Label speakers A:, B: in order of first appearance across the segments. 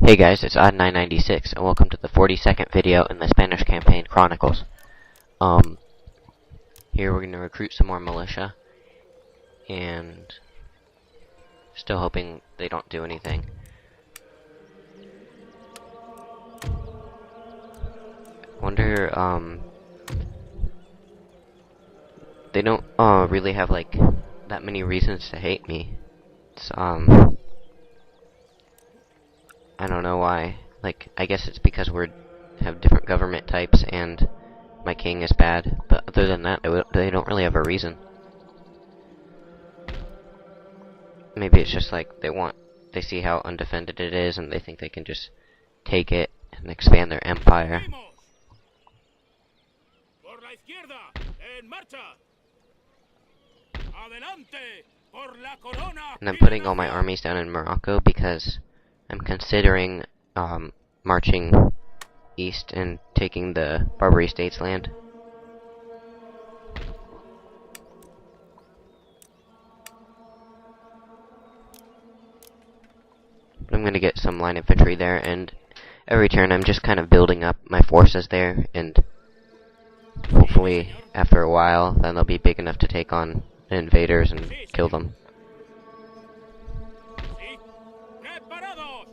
A: Hey guys, it's Odd996, and welcome to the 42nd video in the Spanish campaign, Chronicles. Here we're gonna recruit some more militia, and still hoping they don't do anything. Wonder, they don't, really have, like, that many reasons to hate me. It's, I don't know why. Like, I guess it's because have different government types, and my king is bad, but other than that, they don't really have a reason. Maybe it's just like they see how undefended it is, and they think they can just take it and expand their empire. And I'm putting all my armies down in Morocco because I'm considering marching east and taking the Barbary States land. I'm going to get some line infantry there, and every turn I'm just kind of building up my forces there, and hopefully after a while then they'll be big enough to take on invaders and kill them.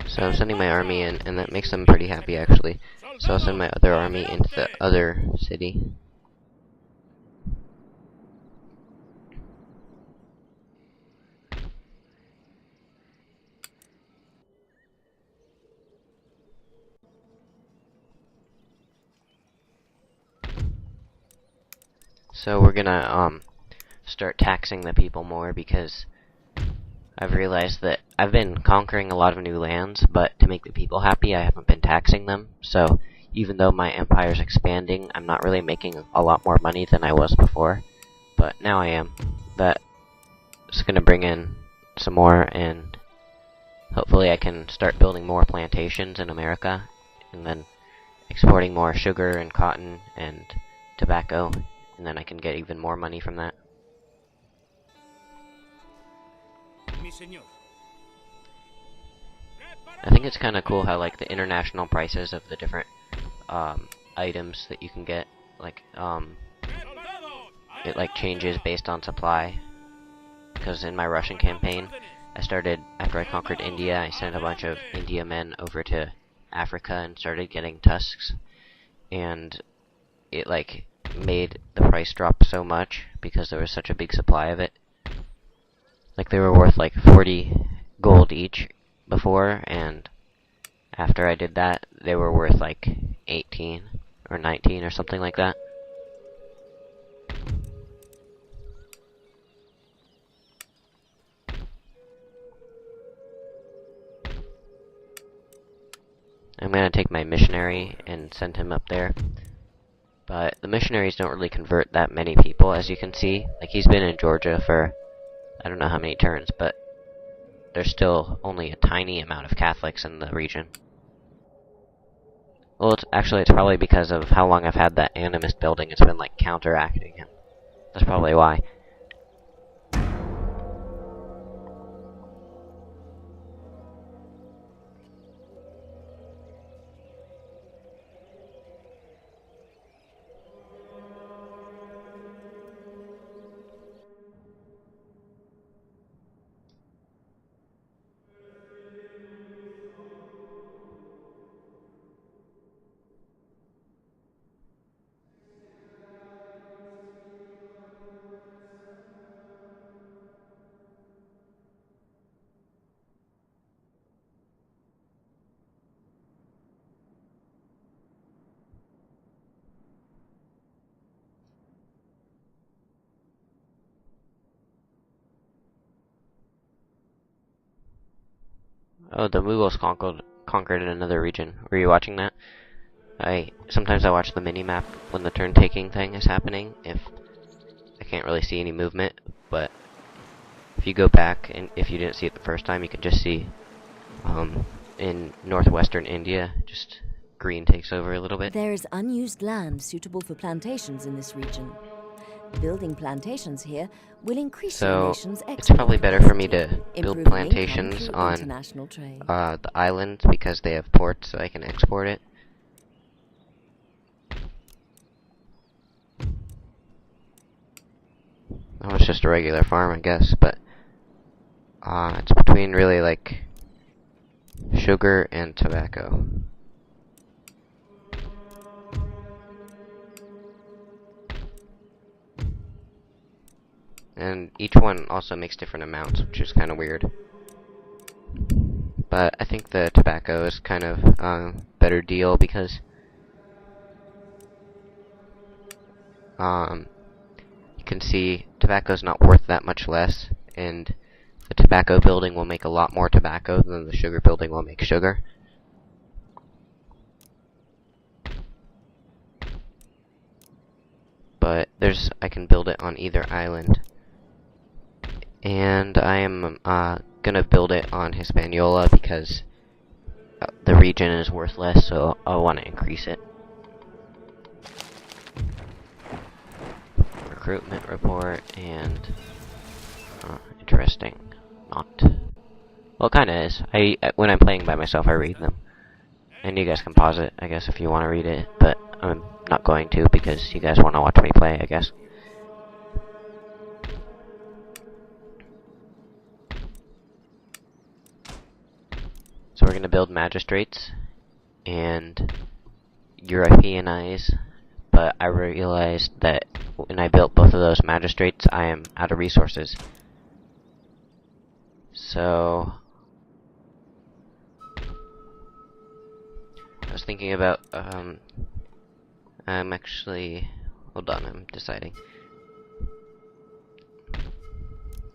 A: So I'm sending my army in, and that makes them pretty happy actually. So I'll send my other army into the other city. So we're gonna start taxing the people more, because I've realized that I've been conquering a lot of new lands, but to make the people happy I haven't been taxing them. So even though my empire's expanding, I'm not really making a lot more money than I was before, but now I am. That's gonna bring in some more, and hopefully I can start building more plantations in America, and then exporting more sugar and cotton and tobacco, and then I can get even more money from that. I think it's kind of cool how, like, the international prices of the different items that you can get, like, it like changes based on supply. Because in my Russian campaign, after I conquered India, I sent a bunch of India men over to Africa and started getting tusks, and it like made the price drop so much because there was such a big supply of it. Like, they were worth like 40 gold each before, and after I did that, they were worth like 18 or 19 or something like that. I'm gonna take my missionary and send him up there. But the missionaries don't really convert that many people, as you can see. Like, he's been in Georgia for I don't know how many turns, but there's still only a tiny amount of Catholics in the region. Well, it's probably because of how long I've had that animist building. It's been like counteracting him. That's probably why. Oh, the Mughals conquered another region. Were you watching that? Sometimes I watch the mini-map when the turn-taking thing is happening, if I can't really see any movement, but if you go back, and if you didn't see it the first time, you can just see, in northwestern India, just green takes over a little bit.
B: There is unused land suitable for plantations in this region. Building plantations here will increase your
A: So
B: nation's
A: it's probably
B: export
A: better for me
B: capacity,
A: to build
B: improving income
A: plantations
B: through
A: on
B: international trade.
A: the islands because they have ports, so I can export it. Oh, it's just a regular farm, I guess, but it's between really like sugar and tobacco. And each one also makes different amounts, which is kind of weird. But I think the tobacco is kind of a better deal because you can see tobacco is not worth that much less, and the tobacco building will make a lot more tobacco than the sugar building will make sugar. But I can build it on either island. And I am gonna build it on Hispaniola because the region is worth less, so I want to increase it. Recruitment report and interesting. Not. Well, it kind of is. When I'm playing by myself, I read them, and you guys can pause it, I guess, if you want to read it. But I'm not going to because you guys want to watch me play, I guess. So we're gonna build magistrates and Europeanize, but I realized that when I built both of those magistrates, I am out of resources. So I was thinking about I'm actually, hold on, I'm deciding.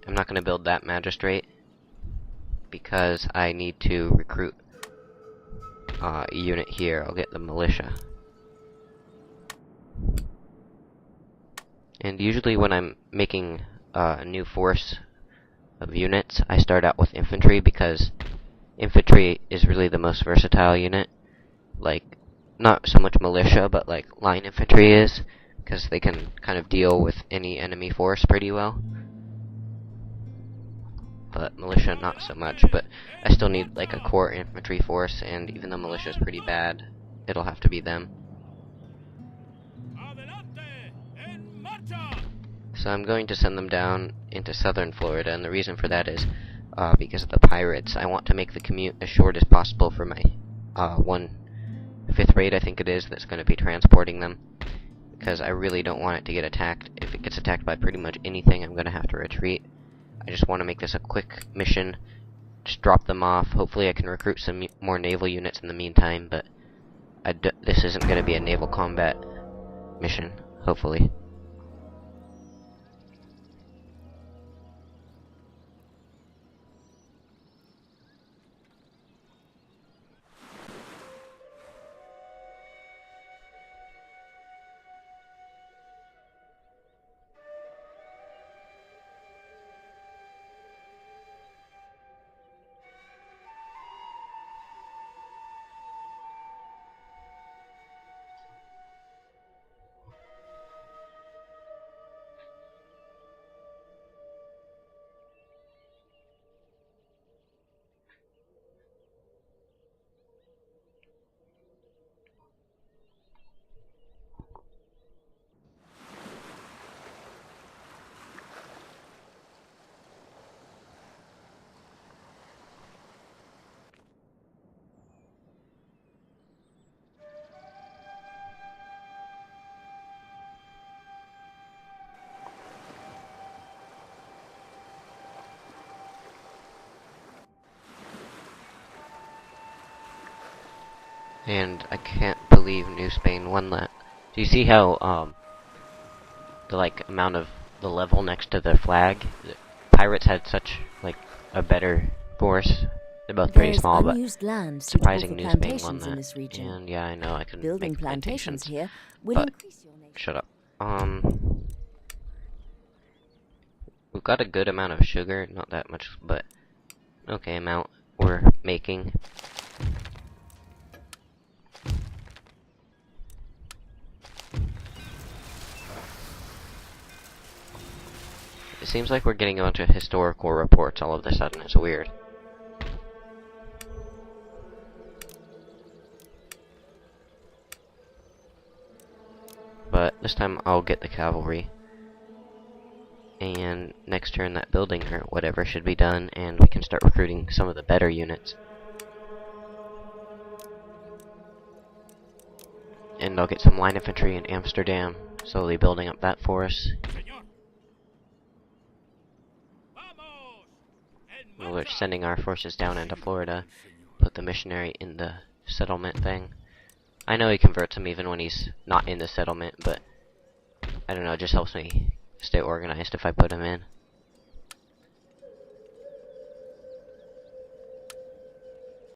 A: I'm not gonna build that magistrate because I need to recruit a unit here. I'll get the militia. And usually when I'm making a new force of units, I start out with infantry because infantry is really the most versatile unit. Like, not so much militia, but like line infantry is, because they can kind of deal with any enemy force pretty well. But militia not so much, but I still need like a core infantry force, and even though militia is pretty bad, it'll have to be them. So I'm going to send them down into southern Florida, and the reason for that is because of the pirates. I want to make the commute as short as possible for my 1/5 rate, I think it is, that's going to be transporting them, because I really don't want it to get attacked. If it gets attacked by pretty much anything, I'm going to have to retreat. I just want to make this a quick mission, just drop them off. Hopefully I can recruit some more naval units in the meantime, but this isn't going to be a naval combat mission, hopefully. And I can't believe New Spain won that. Do you see how the like amount of the level next to the flag? The pirates had such like a better force. They're both pretty small, but surprising New Spain won that. And yeah, I know I couldn't
B: Building
A: make plantations
B: here will
A: but
B: increase your nation.
A: shut up. We've got a good amount of sugar, not that much, but okay amount we're making. It seems like we're getting onto historical reports all of a sudden. It's weird. But this time I'll get the cavalry. And next turn that building or whatever should be done, and we can start recruiting some of the better units. And I'll get some line infantry in Amsterdam, slowly building up that for us. We're sending our forces down into Florida. Put the missionary in the settlement thing. I know he converts him even when he's not in the settlement, but I don't know, it just helps me stay organized if I put him in.